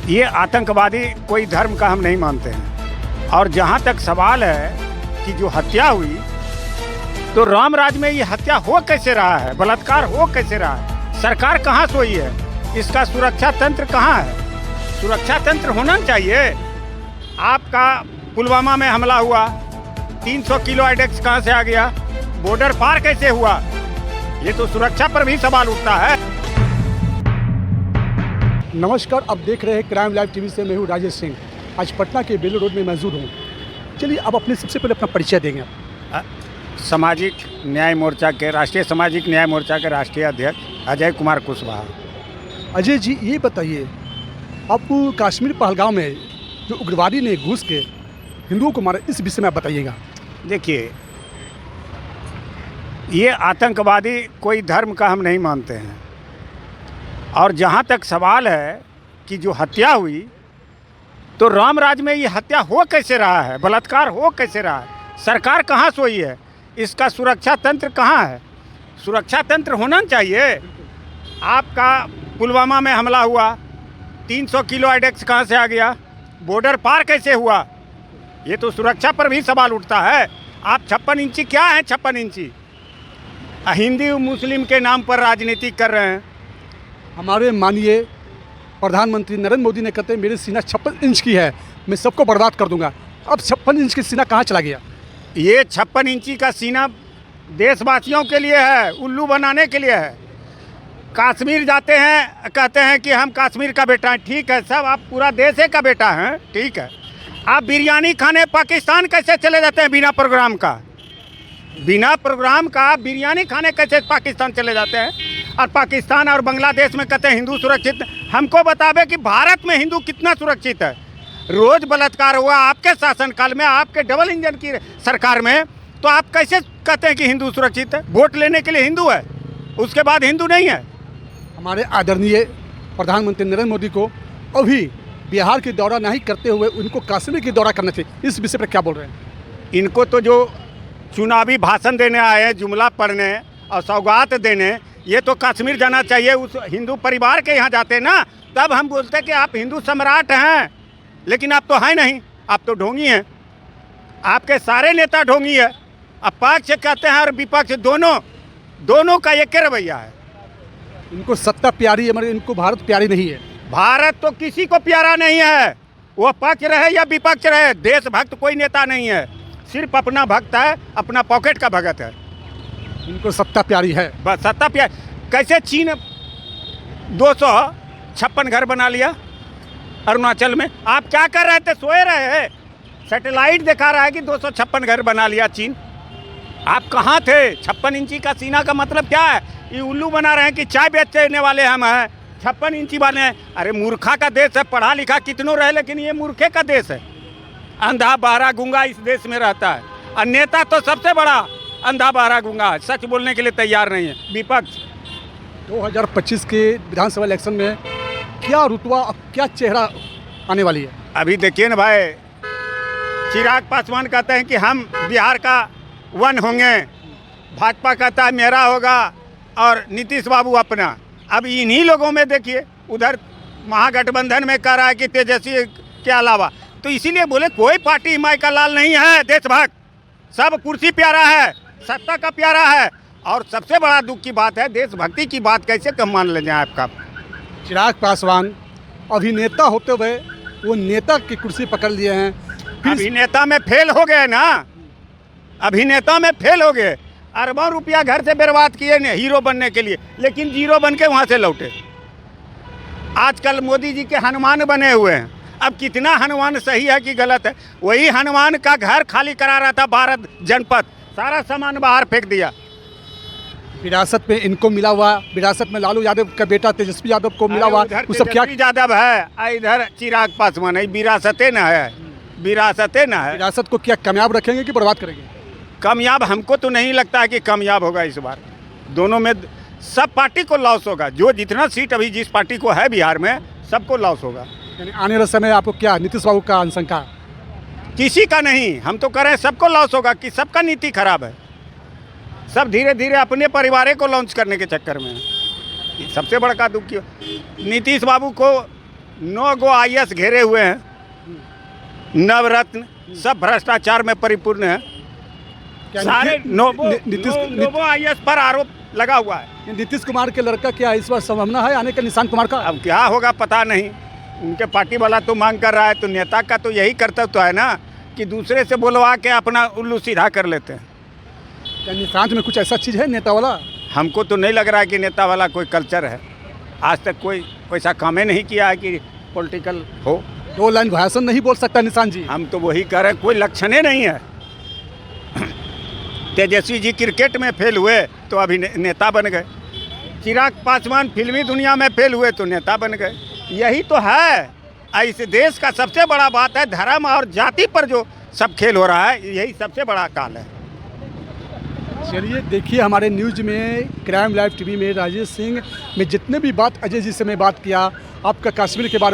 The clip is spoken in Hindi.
ये आतंकवादी कोई धर्म का हम नहीं मानते हैं। और जहाँ तक सवाल है कि जो हत्या हुई, तो राम राज में ये हत्या हो कैसे रहा है, बलात्कार हो कैसे रहा है? सरकार कहाँ सोई है? इसका सुरक्षा तंत्र कहाँ है? सुरक्षा तंत्र होना चाहिए। आपका पुलवामा में हमला हुआ, 300 किलो आइडेक्स कहाँ से आ गया? बॉर्डर पार कैसे हुआ? ये तो सुरक्षा पर भी सवाल उठता है। नमस्कार, अब देख रहे हैं क्राइम लाइव टीवी से। मैं हूँ राजेश सिंह। आज पटना के बेलूर रोड में मौजूद हूँ। चलिए अब अपने सबसे पहले अपना परिचय देंगे। सामाजिक न्याय मोर्चा के राष्ट्रीय सामाजिक न्याय मोर्चा के राष्ट्रीय अध्यक्ष अजय कुमार कुशवाहा। अजय जी, ये बताइए, आप कश्मीर पहलगाम में जो उग्रवादी ने घुस के हिंदुओं को मारा, इस विषय में आप बताइएगा। देखिए, ये आतंकवादी कोई धर्म का हम नहीं मानते हैं। और जहाँ तक सवाल है कि जो हत्या हुई, तो राम राज में ये हत्या हो कैसे रहा है, बलात्कार हो कैसे रहा है? सरकार कहाँ सोई है? इसका सुरक्षा तंत्र कहाँ है? सुरक्षा तंत्र होना चाहिए। आपका पुलवामा में हमला हुआ, 300 किलो आइडेक्स कहाँ से आ गया? बॉर्डर पार कैसे हुआ? ये तो सुरक्षा पर भी सवाल उठता है। आप 56 इंची क्या है? 56 इंची हिंदू मुस्लिम के नाम पर राजनीति कर रहे हैं। हमारे माननीय प्रधानमंत्री नरेंद्र मोदी ने कहते हैं मेरी सीना 56 इंच की है, मैं सबको बर्बाद कर दूंगा। अब 56 इंच की सीना कहाँ चला गया? ये 56 इंची का सीना देशवासियों के लिए है, उल्लू बनाने के लिए है। कश्मीर जाते हैं, कहते हैं कि हम कश्मीर का बेटा हैं। ठीक है, सब आप पूरा देश का बेटा हैं, ठीक है। आप बिरयानी खाने पाकिस्तान कैसे चले जाते हैं बिना प्रोग्राम का? बिना प्रोग्राम का बिरयानी खाने कैसे पाकिस्तान चले जाते हैं? और पाकिस्तान और बांग्लादेश में कहते हैं हिंदू सुरक्षित। हमको बतावे कि भारत में हिंदू कितना सुरक्षित है। रोज बलात्कार हुआ आपके शासनकाल में, आपके डबल इंजन की सरकार में, तो आप कैसे कहते हैं कि हिंदू सुरक्षित है? वोट लेने के लिए हिंदू है, उसके बाद हिंदू नहीं है। हमारे आदरणीय प्रधानमंत्री नरेंद्र मोदी को अभी बिहार की दौरा नहीं करते हुए उनको कश्मीर की दौरा करना चाहिए। इस विषय पर क्या बोल रहे हैं? इनको तो जो चुनावी भाषण देने आए हैं, जुमला पढ़ने और सौगात देने, ये तो कश्मीर जाना चाहिए। उस हिंदू परिवार के यहाँ जाते ना, तब हम बोलते कि आप हिंदू सम्राट हैं। लेकिन आप तो हैं नहीं, आप तो ढोंगी हैं। आपके सारे नेता ढोंगी है। अब पक्ष कहते हैं और विपक्ष दोनों का एक रवैया है। इनको सत्ता प्यारी है, मगर इनको भारत प्यारी नहीं है। भारत तो किसी को प्यारा नहीं है, वो पक्ष रहे या विपक्ष रहे। देशभक्त कोई नेता नहीं है, सिर्फ अपना भक्त है, अपना पॉकेट का भगत है। इनको सत्ता प्यारी है, बस सत्ता प्यारी। कैसे चीन 256 घर बना लिया अरुणाचल में? आप क्या कर रहे थे? सोए रहे हैं। सैटेलाइट दिखा रहा है कि 256 घर बना लिया चीन। आप कहाँ थे? 56 इंची का सीना का मतलब क्या है? ये उल्लू बना रहे हैं कि चाय बेचने वाले हम हैं, 56 इंची वाले हैं। अरे मूर्खा का देश है, पढ़ा लिखा कितनों रहे, लेकिन ये मूर्खे का देश है। अंधा बहरा गूंगा इस देश में रहता है, और नेता तो सबसे बड़ा अंधा बहरा गूंगा है, सच बोलने के लिए तैयार नहीं है विपक्ष। 2025 के विधानसभा इलेक्शन में क्या रुतबा, क्या चेहरा आने वाली है? अभी देखिए ना भाई, चिराग पासवान कहते हैं कि हम बिहार का वन होंगे, भाजपा कहता है मेरा होगा, और नीतीश बाबू अपना। अब इन्हीं लोगों में देखिए, उधर महागठबंधन में कह रहा है कि तेजस्वी के अलावा। तो इसीलिए बोले कोई पार्टी हिमाय का लाल नहीं है देशभक्त। सब कुर्सी प्यारा है, सत्ता का प्यारा है। और सबसे बड़ा दुख की बात है, देशभक्ति की बात कैसे कम मान ले जाए आपका? चिराग पासवान अभिनेता होते हुए वो नेता की कुर्सी पकड़ लिए हैं। अभिनेता में फेल हो गए ना, अभिनेता में फेल हो गए। अरबों रुपया घर से बर्बाद किए ने हीरो बनने के लिए, लेकिन जीरो बन के वहाँ से लौटे। आजकल मोदी जी के हनुमान बने हुए हैं। अब कितना हनुमान सही है कि गलत है? वही हनुमान का घर खाली करा रहा था 12 जनपद, सारा सामान बाहर फेंक दिया। विरासत में इनको मिला हुआ, विरासत में लालू यादव का बेटा तेजस्वी यादव को मिला हुआ, वो सब क्या? यादव है, इधर चिराग पासवान है। विरासतें ना है, विरासतें ना है। विरासत को क्या कामयाब रखेंगे कि बर्बाद करेंगे? कामयाब हमको तो नहीं लगता है कि कामयाब होगा इस बार। दोनों में सब पार्टी को लॉस होगा। जो जितना सीट अभी जिस पार्टी को है बिहार में, सबको लॉस होगा। यानी आने वाले समय आपको क्या नीतीश बाबू का आशंका? किसी का नहीं, हम तो कह रहे हैं सबको लॉस होगा कि सबका नीति खराब है। सब धीरे धीरे अपने परिवार को लॉन्च करने के चक्कर में है। सबसे बड़ा दुख क्यों? नीतीश बाबू को 9 गो IAS घेरे हुए हैं, नवरत्न, सब भ्रष्टाचार में परिपूर्ण है। क्या सारे नीतीश नोबो IAS पर आरोप लगा हुआ है। नीतीश कुमार के लड़का क्या इस बार संभावना है आने का निशांत कुमार का? अब क्या होगा पता नहीं, उनके पार्टी वाला तो मांग कर रहा है, तो नेता का तो यही कर्तव्य तो है ना कि दूसरे से बुलवा के अपना उल्लू सीधा कर लेते हैं। क्या निशांत में कुछ ऐसा चीज़ है नेता वाला? हमको तो नहीं लग रहा है कि नेता वाला कोई कल्चर है। आज तक कोई वैसा काम ही नहीं किया है कि पॉलिटिकल हो। 2 लाइन भाषण नहीं बोल सकता निशांत जी? हम तो वही कह रहे हैं, कोई लक्षण ही नहीं है। तेजस्वी जी क्रिकेट में फेल हुए तो अभी नेता बन गए, चिराग पासवान फिल्मी दुनिया में फेल हुए तो नेता बन गए। यही तो है, इस देश का सबसे बड़ा बात है धर्म और जाति पर जो सब खेल हो रहा है, यही सबसे बड़ा काल है। चलिए देखिए, हमारे न्यूज़ में क्राइम लाइव टीवी में राजेश सिंह में जितने भी बात अजय जी से मैं बात किया, आपका कश्मीर के बारे